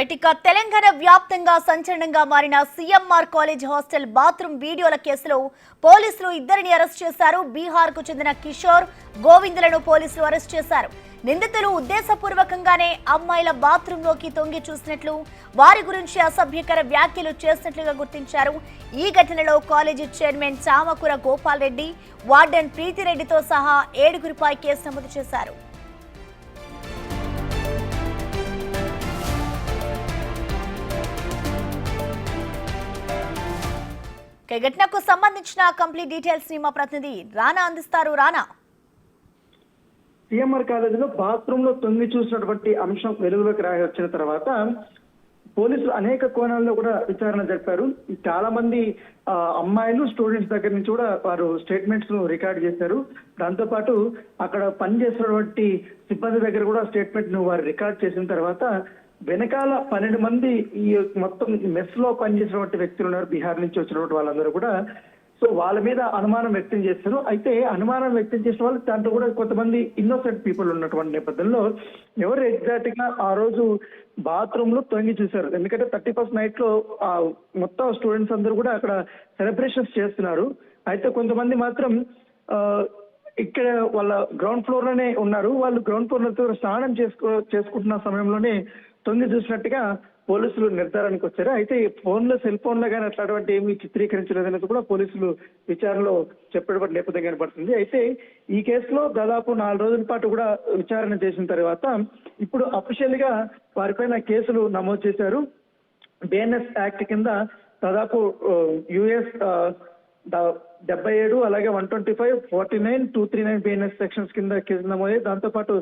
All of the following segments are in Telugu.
ఇక తెలంగాణ వ్యాప్తంగా సంచలనంగా మారిన సీఎంఆర్ కాలేజ్ హాస్టల్ బాత్రూమ్ వీడియోల కేసులో పోలీసులు ఇద్దరిని అరెస్ట్ చేశారు. బీహార్ కు చెందిన కిషోర్, గోవిందులను పోలీసులు అరెస్ట్ చేశారు. నిందితులు ఉద్దేశపూర్వకంగానే అమ్మాయిల బాత్రూమ్ లోకి తొంగి చూసినట్లు, వారి గురించి అసభ్యకర వ్యాఖ్యలు చేసినట్లుగా గుర్తించారు. ఈ ఘటనలో college chairman Chamakura Gopal Reddy, warden ప్రీతిరెడ్డితో సహా 7గురిపై కేసు నమోదు చేశారు. ఘటనకు సంబంధించిన కంప్లీట్ డీటెయిల్స్ ని మా ప్రతినిధి రానా అందిస్తారు. రానా, సిఎంఆర్ కాలేజీలో బాత్రూమ్ లో తొంగి చూసినటువంటి అంశం వెలుగులోకి వచ్చిన తర్వాత పోలీసులు అనేక కోణాల్లో కూడా విచారణ జరిపారు. చాలా మంది అమ్మాయిలు స్టూడెంట్స్ దగ్గర నుంచి కూడా వారు స్టేట్మెంట్స్ ను రికార్డ్ చేశారు. దాంతో పాటు అక్కడ పనిచేస్తున్నటువంటి సిబ్బంది దగ్గర కూడా స్టేట్మెంట్ ను వారు రికార్డ్ చేసిన తర్వాత వెనకాల 12 మంది ఈ మొత్తం మెస్ లో పనిచేసినటువంటి వ్యక్తులు ఉన్నారు, బీహార్ నుంచి వచ్చినటువంటి వాళ్ళందరూ కూడా. సో వాళ్ళ మీద అనుమానం వ్యక్తం చేస్తారు. అయితే అనుమానం వ్యక్తం చేసిన వాళ్ళు దాంట్లో కూడా కొంతమంది ఇన్నోసెంట్ పీపుల్ ఉన్నటువంటి నేపథ్యంలో ఎవరు ఎగ్జాక్ట్ గా ఆ రోజు బాత్రూమ్ లో తొంగి చూశారు. ఎందుకంటే 31st నైట్ లో మొత్తం స్టూడెంట్స్ అందరూ కూడా అక్కడ సెలబ్రేషన్స్ చేస్తున్నారు. అయితే కొంతమంది మాత్రం ఇక్కడ వాళ్ళ గ్రౌండ్ ఫ్లోర్ లోనే ఉన్నారు. వాళ్ళు గ్రౌండ్ ఫ్లోర్ లో స్నానం చేసుకుంటున్న సమయంలోనే తొంగి చూసినట్టుగా పోలీసులు నిర్ధారణకు వచ్చారు. అయితే సెల్ ఫోన్ లో కానీ అట్లాంటి ఏమీ చిత్రీకరించలేదనేది కూడా పోలీసులు విచారణలో చెప్పేటువంటి నేపథ్యం కనబడుతుంది. అయితే ఈ కేసులో దాదాపు 4 రోజుల పాటు కూడా విచారణ చేసిన తర్వాత ఇప్పుడు అఫీషియల్ గా వారిపైన కేసులు నమోదు చేశారు. బిఎన్ఎస్ యాక్ట్ కింద దాదాపు యుఎస్ 77 అలాగే 125, 49, 239 బిఎన్ఎస్ సెక్షన్స్ కింద కేసు నమోదు. దాంతో పాటు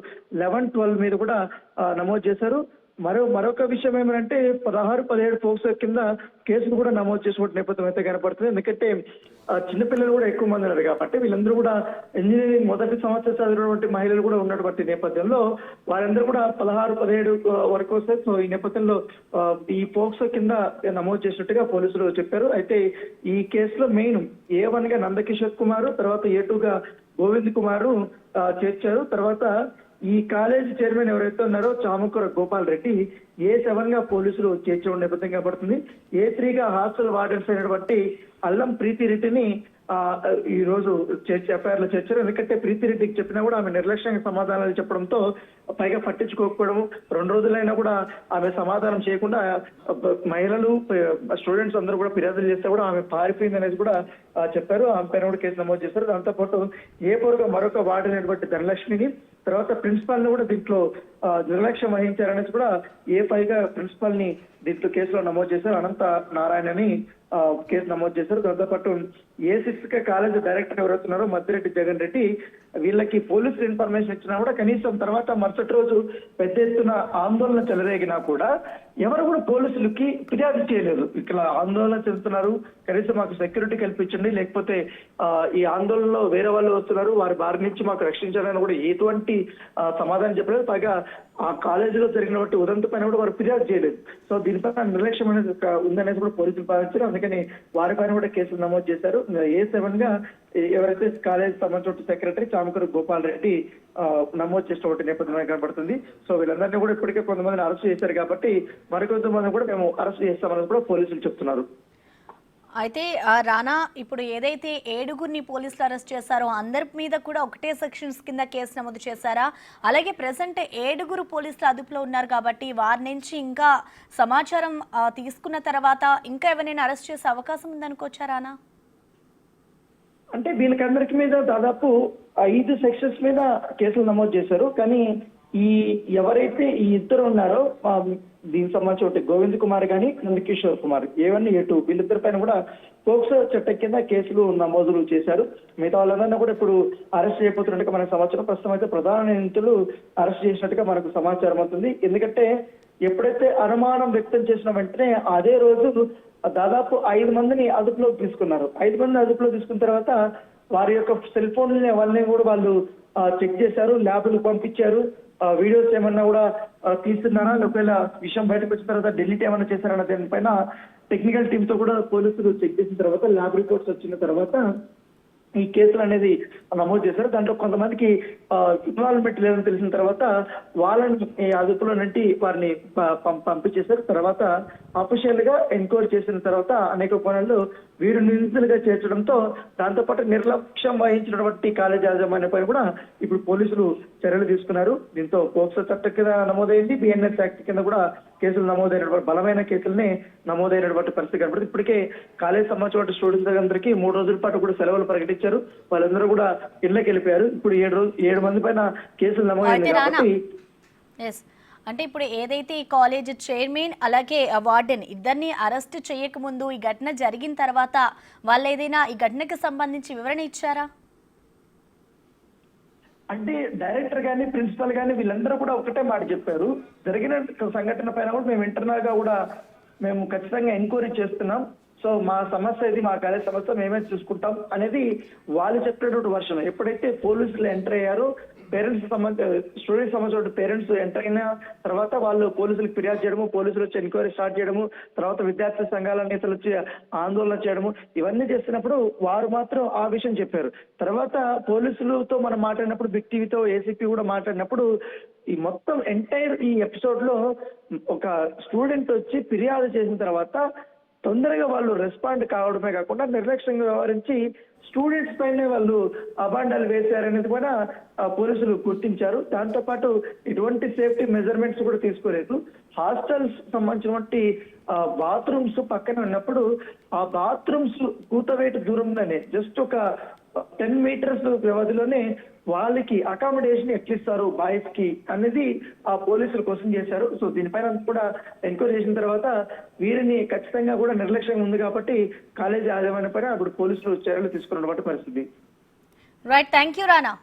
11, 12 మీద కూడా నమోదు చేశారు. మరొక విషయం ఏమంటే 16, 17 పోక్సో కింద కేసులు కూడా నమోదు చేసినటువంటి నేపథ్యం అయితే కనపడుతుంది. ఎందుకంటే చిన్నపిల్లలు కూడా ఎక్కువ మంది ఉన్నారు కాబట్టి వీళ్ళందరూ కూడా ఇంజనీరింగ్ మొదటి సంవత్సరం చదివినటువంటి మహిళలు కూడా ఉన్నటువంటి నేపథ్యంలో వారందరూ కూడా 16, 17 వరకు వస్తాయి. సో ఈ నేపథ్యంలో ఈ పోక్సో కింద నమోదు చేసినట్టుగా పోలీసులు చెప్పారు. అయితే ఈ కేసులో మెయిన్ A1 గా నందకిషోర్ కుమార్, తర్వాత A2 గా గోవింద్ కుమార్ చేర్చారు. తర్వాత ఈ కాలేజ్ చైర్మన్ ఎవరైతే ఉన్నారో చామకూర గోపాల్ రెడ్డి A7 గా పోలీసులు చేర్చడం నేపథ్యం కనబడుతుంది. A3 గా హాస్టల్ వార్డెన్స్ అయినటువంటి అల్లం ప్రీతిరెడ్డిని ఈ రోజు ఎఫ్ఐఆర్ లో చేర్చారు. ఎందుకంటే ప్రీతిరెడ్డికి చెప్పినా కూడా ఆమె నిర్లక్ష్యంగా సమాధానాలు చెప్పడంతో పైగా పట్టించుకోకపోవడం, 2 రోజులైనా కూడా ఆమె సమాధానం చేయకుండా మహిళలు స్టూడెంట్స్ అందరూ కూడా ఫిర్యాదులు చేస్తే కూడా ఆమె పారిపోయింది అనేది కూడా చెప్పారు. ఆమె పైన కూడా కేసు నమోదు చేశారు. దాంతోపాటు A4 గా మరొక వార్డెన్ ధనలక్ష్మిని, తర్వాత ప్రిన్సిపాల్ ని కూడా దీంట్లో నిర్లక్ష్యం వహించారనేసి కూడా A5 గా ప్రిన్సిపాల్ ని దీంట్లో కేసులో నమోదు చేశారు. అనంత నారాయణని కేసు నమోదు చేశారు. దాంతోపాటు A6 గా కాలేజ్ డైరెక్టర్ ఎవరవుతున్నారో మద్దిరెడ్డి జగన్ రెడ్డి, వీళ్ళకి పోలీసులు ఇన్ఫర్మేషన్ ఇచ్చినా కూడా కనీసం తర్వాత మరుసటి రోజు పెద్ద ఎత్తున ఆందోళన చెలరేగినా కూడా ఎవరు కూడా పోలీసులకి ఫిర్యాదు చేయలేదు. ఇక్కడ ఆందోళన చెందుతున్నారు, కనీసం మాకు సెక్యూరిటీ కల్పించండి, లేకపోతే ఈ ఆందోళనలో వేరే వాళ్ళు వస్తున్నారు, వారి బారి నుంచి మాకు రక్షించాలని కూడా ఎటువంటి సమాధానం చెప్పలేదు. పైగా ఆ కాలేజీలో జరిగినటువంటి ఉదంత పైన కూడా వారు ఫిర్యాదు చేయలేదు. సో దీనిపైన నిర్లక్ష్యం అనేది ఉందనేది కూడా పోలీసులు భావించారు. అందుకని వారిపైన కూడా కేసులు నమోదు చేశారు. A7 గా ఎవరైతే కాలేజ్ సంబంధించిన సెక్రటరీ చామకూర గోపాల్ రెడ్డి నమోదు చేసినటువంటి నేపథ్యం కనబడుతుంది. సో వీళ్ళందరినీ కూడా ఇప్పటికే కొంతమందిని అరెస్ట్ చేశారు కాబట్టి మరికొంతమంది కూడా మేము అరెస్ట్ చేస్తామని కూడా పోలీసులు చెప్తున్నారు. అయితే రానా, ఇప్పుడు ఏదైతే 7గురిని పోలీసులు అరెస్ట్ చేశారో అందరి మీద కూడా ఒకటే సెక్షన్స్ కింద కేసు నమోదు చేశారా? అలాగే ప్రెసెంట్ 7గురు పోలీసులు అదుపులో ఉన్నారు కాబట్టి వారి నుంచి ఇంకా సమాచారం తీసుకున్న తర్వాత ఇంకా ఎవరైనా అరెస్ట్ చేసే అవకాశం ఉందనుకోవచ్చా రానా? అంటే వీళ్ళకందరికి మీద దాదాపు 5 సెక్షన్స్ మీద కేసులు నమోదు చేశారు. కానీ ఎవరైతే ఈ ఇద్దరు ఉన్నారో దీనికి సంబంధించి ఒకటి గోవింద్ కుమార్ గాని నందకిషోర్ కుమార్, A1, A2 వీళ్ళిద్దరి పైన కూడా పోక్సో చట్టం కింద కేసులు నమోదులు చేశారు. మిగతా వాళ్ళందరినీ కూడా ఇప్పుడు అరెస్ట్ చేయబోతున్నట్టుగా మనకు సమాచారం. ప్రస్తుతం అయితే ప్రధాన నిందితులు అరెస్ట్ చేసినట్టుగా మనకు సమాచారం అవుతుంది. ఎందుకంటే ఎప్పుడైతే అనుమానం వ్యక్తం చేసిన వెంటనే అదే రోజు దాదాపు 5 మందిని అదుపులోకి తీసుకున్నారు. 5 మందిని అదుపులో తీసుకున్న తర్వాత వారి యొక్క సెల్ ఫోన్లని వాళ్ళని కూడా వాళ్ళు చెక్ చేశారు, ల్యాబ్లకు పంపించారు. వీడియోస్ ఏమన్నా కూడా తీస్తున్నారా, ఒకవేళ విషయం బయటకు వచ్చిన తర్వాత డిలీట్ ఏమన్నా చేశారన్న దానిపైన టెక్నికల్ టీమ్ తో కూడా పోలీసులు చెక్ చేసిన తర్వాత ల్యాబ్ రిపోర్ట్స్ వచ్చిన తర్వాత ఈ కేసులు అనేది నమోదు చేశారు. దాంట్లో కొంతమందికి ఇన్వాల్వ్మెంట్ లేదని తెలిసిన తర్వాత వాళ్ళని అదుపులో నుండి వారిని పంపించేశారు. తర్వాత అఫీషియల్ గా ఎంక్వైరీ చేసిన తర్వాత అనేక కోణాల్లో వీరు నిందితులుగా చేర్చడంతో దాంతోపాటు నిర్లక్ష్యం వహించినటువంటి కాలేజ్ యాజమాన్యంపై కూడా ఇప్పుడు పోలీసులు చర్యలు తీసుకున్నారు. దీంతో పోక్సో చట్టం కింద నమోదైంది, బిఎన్ఎస్ యాక్ట్ కింద కూడా కేసులు నమోదైనటువంటి బలమైన కేసులనే నమోదైనటువంటి పరిస్థితి కనబడుతుంది. ఇప్పటికే కాలేజ్ సంబంధించిన స్టూడెంట్స్ అందరికీ 3 రోజుల పాటు కూడా సెలవులు ప్రకటించారు. వాళ్ళందరూ కూడా ఇళ్ళకి వెళ్ళిపోయారు. ఇప్పుడు 7 మంది పైన కేసులు నమోదైనాయి కాబట్టి అంటే ఇప్పుడు ఏదైతే ఈ కాలేజ్ చైర్మన్ అలాగే వార్డెన్ ఇద్దరిని అరెస్ట్ చేయకముందు ఈ ఘటన జరిగిన తర్వాత వాళ్ళు ఏదైనా ఈ ఘటనకు సంబంధించి వివరణ ఇచ్చారా? అంటే డైరెక్టర్ గానీ ప్రిన్సిపల్ గానీ వీళ్ళందరూ కూడా ఒకటే మాట చెప్పారు. జరిగిన సంఘటన పైన కూడా మేము ఇంటర్నల్ గా కూడా మేము ఖచ్చితంగా ఎంక్వైరీ చేస్తున్నాం. సో మా సమస్య ఇది, మా కాలేజ్ సమస్య మేమే చూసుకుంటాం అనేది వాళ్ళు చెప్పినటువంటి వర్షన్. ఎప్పుడైతే పోలీసులు ఎంటర్ అయ్యారో పేరెంట్స్ స్టూడెంట్స్ సంబంధించిన పేరెంట్స్ ఎంటర్ అయిన తర్వాత వాళ్ళు పోలీసులకు ఫిర్యాదు చేయడము, పోలీసులు వచ్చి ఎంక్వైరీ స్టార్ట్ చేయడము, తర్వాత విద్యార్థి సంఘాల నేతలు వచ్చి ఆందోళన చేయడము, ఇవన్నీ చేస్తున్నప్పుడు వారు మాత్రం ఆ విషయం చెప్పారు. తర్వాత పోలీసులతో మనం మాట్లాడినప్పుడు, బిగ్ టీవీతో ఏసీపీ కూడా మాట్లాడినప్పుడు ఈ మొత్తం ఎంటైర్ ఈ ఎపిసోడ్ లో ఒక స్టూడెంట్ వచ్చి ఫిర్యాదు చేసిన తర్వాత తొందరగా వాళ్ళు రెస్పాండ్ కావడమే కాకుండా నిర్లక్ష్యంగా వ్యవహరించి స్టూడెంట్స్ పైనే వాళ్ళు అబాండాలు వేశారనేది కూడా పోలీసులు గుర్తించారు. దాంతో పాటు ఇటువంటి సేఫ్టీ మెజర్మెంట్స్ కూడా తీసుకోలేదు. హాస్టల్స్ సంబంధించినటువంటి బాత్రూమ్స్ పక్కన ఉన్నప్పుడు ఆ బాత్రూమ్స్ కూతవేటు దూరంలోనే జస్ట్ ఒక 10 మీటర్స్ వ్యవధిలోనే వాళ్ళకి అకామిడేషన్ ఎట్లిస్తారు బాయ్స్ కి అనేది ఆ పోలీసులు క్వశ్చన్ చేశారు. సో దీనిపైన కూడా ఎంక్వైరీ చేసిన తర్వాత వీరిని ఖచ్చితంగా కూడా నిర్లక్ష్యంగా ఉంది కాబట్టి కాలేజీ యాజమాన్యం పైన అప్పుడు పోలీసులు చర్యలు తీసుకున్నటువంటి పరిస్థితి. Right, thank you Rana.